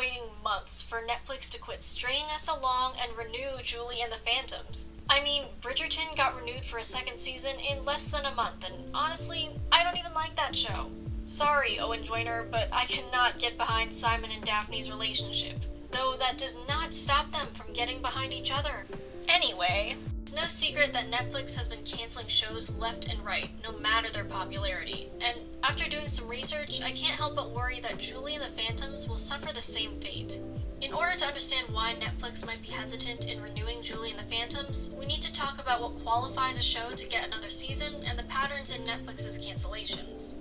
waiting months for Netflix to quit stringing us along and renew Julie and the Phantoms. I mean, Bridgerton got renewed for a second season in less than a month, and honestly, I don't even like that show. Sorry, Owen Joyner, but I cannot get behind Simon and Daphne's relationship, though that does not stop them from getting behind each other. Anyway, it's no secret that Netflix has been canceling shows left and right, no matter their popularity, and after doing some research, I can't help but worry that Julie and the Phantoms will suffer the same fate. In order to understand why Netflix might be hesitant in renewing Julie and the Phantoms, we need to talk about what qualifies a show to get another season and the patterns in Netflix's cancellations.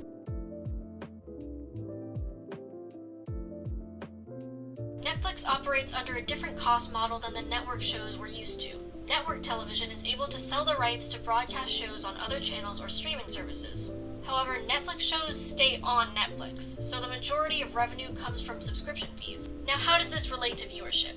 Netflix operates under a different cost model than the network shows we're used to. Network television is able to sell the rights to broadcast shows on other channels or streaming services. However, Netflix shows stay on Netflix, so the majority of revenue comes from subscription fees. Now, how does this relate to viewership?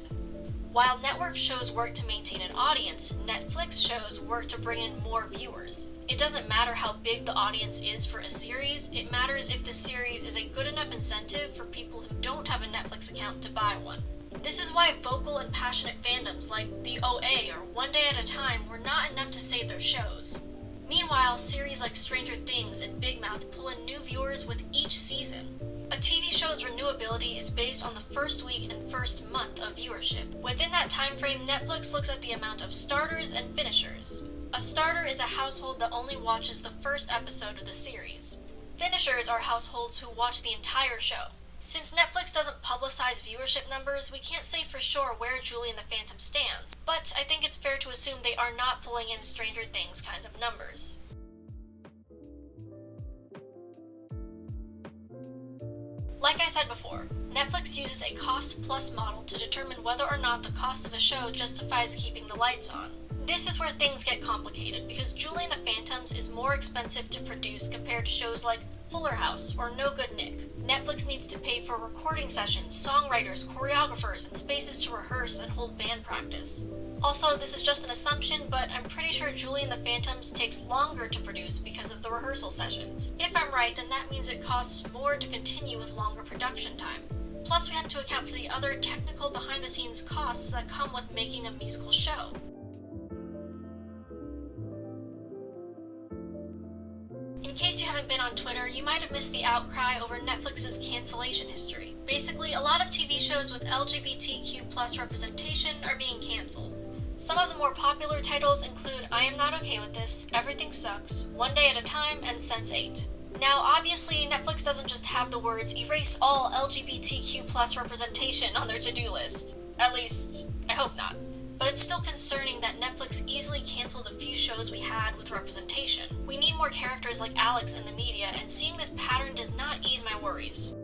While network shows work to maintain an audience, Netflix shows work to bring in more viewers. It doesn't matter how big the audience is for a series, it matters if the series is a good enough incentive for people who don't have a Netflix account to buy one. This is why vocal and passionate fandoms like The OA or One Day at a Time were not enough to save their shows. Meanwhile, series like Stranger Things and Big Mouth pull in new viewers with each season. A TV show's renewability is based on the first week and first month of viewership. Within that time frame, Netflix looks at the amount of starters and finishers. A starter is a household that only watches the first episode of the series. Finishers are households who watch the entire show. Since Netflix doesn't publicize viewership numbers, we can't say for sure where Julie and the Phantom stands, but I think it's fair to assume they are not pulling in Stranger Things kinds of numbers. Like I said before, Netflix uses a cost-plus model to determine whether or not the cost of a show justifies keeping the lights on. This is where things get complicated, because Julie and the Phantoms is more expensive to produce compared to shows like Fuller House or No Good Nick. Netflix needs to pay for recording sessions, songwriters, choreographers, and spaces to rehearse and hold band practice. Also, this is just an assumption, but I'm pretty sure Julie and the Phantoms takes longer to produce because of the rehearsal sessions. If I'm right, then that means it costs more to continue with longer production time. Plus, we have to account for the other technical behind-the-scenes costs that come with making a musical show. In case you haven't been on Twitter, you might have missed the outcry over Netflix's cancellation history. Basically, a lot of TV shows with LGBTQ+ representation are being canceled. Some of the more popular titles include I Am Not Okay With This, Everything Sucks, One Day at a Time, and Sense8. Now, obviously, Netflix doesn't just have the words erase all LGBTQ+ representation on their to-do list. At least, I hope not. But it's still concerning that Netflix easily canceled the few shows we had with representation. We need more characters like Alex in the media, and seeing this pattern does not ease my worries.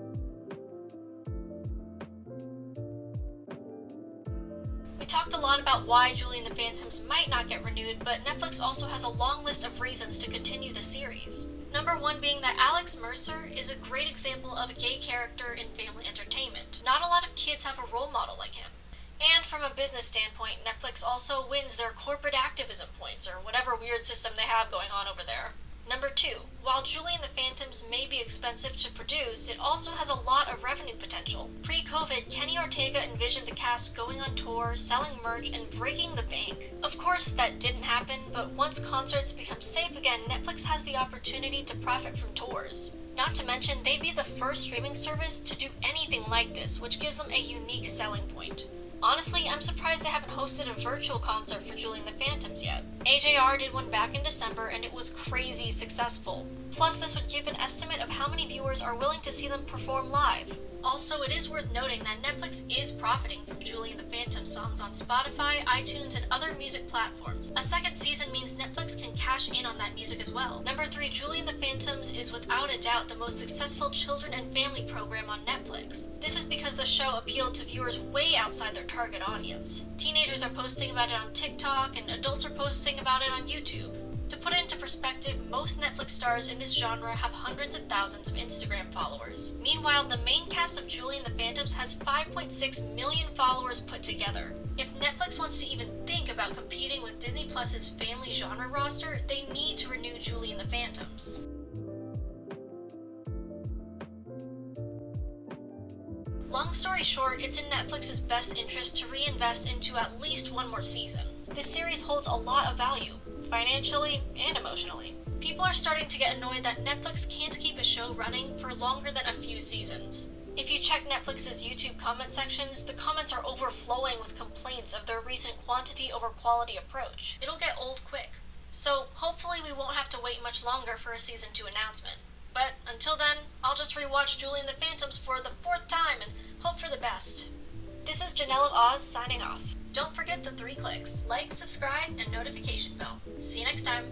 We talked a lot about why Julie and the Phantoms might not get renewed, but Netflix also has a long list of reasons to continue the series. Number one being that Alex Mercer is a great example of a gay character in family entertainment. Not a lot of kids have a role model like him. And from a business standpoint, Netflix also wins their corporate activism points, or whatever weird system they have going on over there. Number two, while Julie and the Phantoms may be expensive to produce, it also has a lot of revenue potential. Pre-COVID, Kenny Ortega envisioned the cast going on tour, selling merch, and breaking the bank. Of course, that didn't happen, but once concerts become safe again, Netflix has the opportunity to profit from tours. Not to mention, they'd be the first streaming service to do anything like this, which gives them a unique selling point. Honestly, I'm surprised they haven't hosted a virtual concert for Julie and the Phantoms yet. AJR did one back in December and it was crazy successful. Plus, this would give an estimate of how many viewers are willing to see them perform live. Also, it is worth noting that Netflix is profiting from Julie and the Phantom songs on Spotify, iTunes, and other music platforms. A second season means Netflix can cash in on that music as well. Number 3, Julie and the Phantoms is without a doubt the most successful children and family program on Netflix. This is because the show appealed to viewers way outside their target audience. Teenagers are posting about it on TikTok, and adults are posting about it on YouTube. To put it into perspective, most Netflix stars in this genre have hundreds of thousands of Instagram followers. Meanwhile, the main cast of Julie and the Phantoms has 5.6 million followers put together. If Netflix wants to even think about competing with Disney Plus's family genre roster, they need to renew Julie and the Phantoms. Long story short, it's in Netflix's best interest to reinvest into at least one more season. This series holds a lot of value, financially and emotionally. People are starting to get annoyed that Netflix can't keep a show running for longer than a few seasons. If you check Netflix's YouTube comment sections, the comments are overflowing with complaints of their recent quantity over quality approach. It'll get old quick. So hopefully we won't have to wait much longer for a season 2 announcement. But until then, I'll just rewatch Julie and the Phantoms for the 4th time and hope for the best. This is Janelle of Oz signing off. Don't forget the 3 clicks: like, subscribe, and notification bell. See you next time.